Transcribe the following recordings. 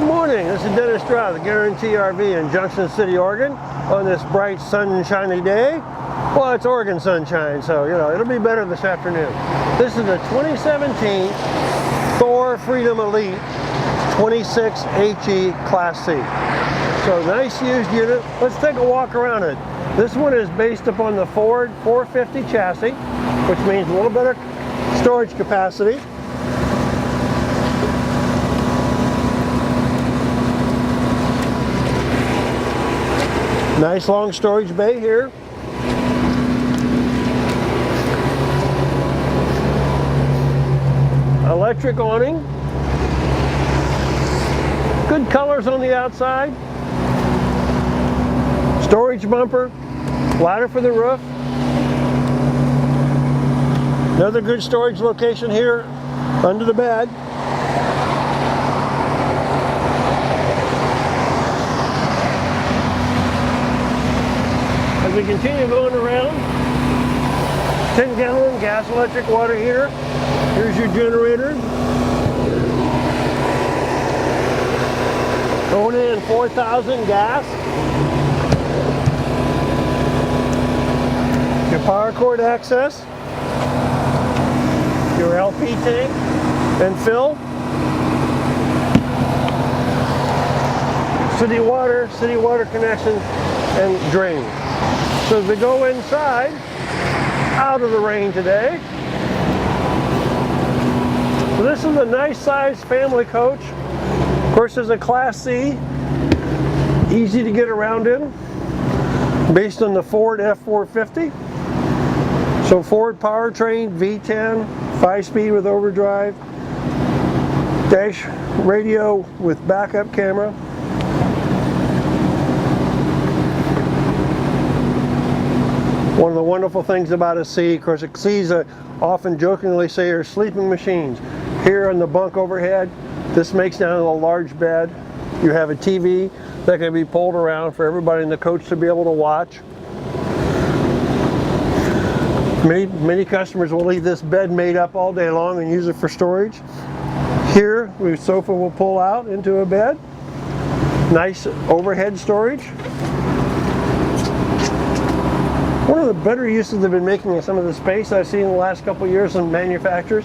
Good morning, this is Dennis Stroud, the Guaranty RV in Junction City, Oregon, on this bright, sunshiny day. Well, it's Oregon sunshine, so, you know, it'll be better this afternoon. This is the 2017 Thor Freedom Elite 26 HE Class C. So, nice used unit. Let's take a walk around it. This one is based upon the Ford 450 chassis, which means a little better storage capacity. Nice long storage bay here. Electric awning. Good colors on the outside. Storage bumper. Ladder for the roof. Another good storage location here under the bed. As we continue going around, 10-gallon gas electric water heater. Here's your generator. Going in 4,000 gas. Your power cord access. Your LP tank and fill. City water connection and drain. So as we go inside, out of the rain today. So this is a nice sized family coach. Of course, there's a Class C, easy to get around in, based on the Ford F450. So Ford powertrain, V10, 5-speed with overdrive, dash radio with backup camera. One of the wonderful things about a C, of course, C's often jokingly say are sleeping machines. Here on the bunk overhead, this makes down a large bed. You have a TV that can be pulled around for everybody in the coach to be able to watch. Many customers will leave this bed made up all day long and use it for storage. Here, the sofa will pull out into a bed. Nice overhead storage. One of the better uses they've been making of some of the space I've seen in the last couple of years in manufacturers.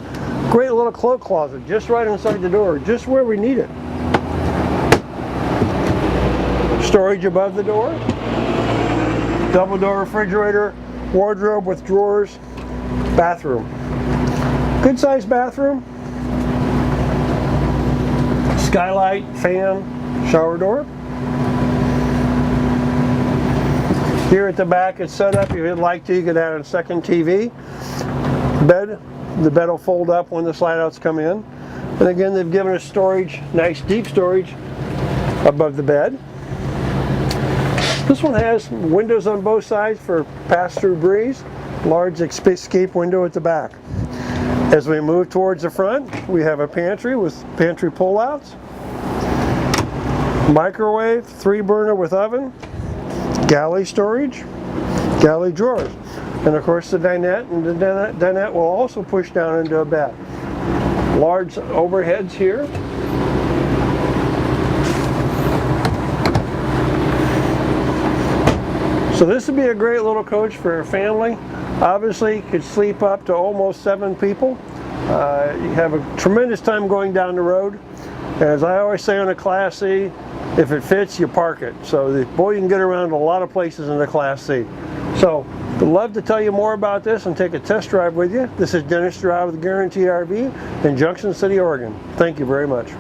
Great little cloak closet just right inside the door, just where we need it. Storage above the door. Double door refrigerator, wardrobe with drawers, bathroom. Good sized bathroom. Skylight, fan, shower door. Here at the back it's set up, if you'd like to, you could add a second TV. Bed, the bed will fold up when the slide outs come in. And again, they've given us storage, nice deep storage above the bed. This one has windows on both sides for pass-through breeze, large escape window at the back. As we move towards the front, we have a pantry with pantry pull-outs, microwave, 3-burner with oven, galley storage, galley drawers, and of course the dinette, and the dinette will also push down into a bed. Large overheads here. So this would be a great little coach for a family. Obviously, could sleep up to almost 7 people. You have a tremendous time going down the road. As I always say on a Class C, if it fits, you park it. So, boy, you can get around a lot of places in the Class C. So, I'd love to tell you more about this and take a test drive with you. This is Dennis Stroud with Guaranty RV in Junction City, Oregon. Thank you very much.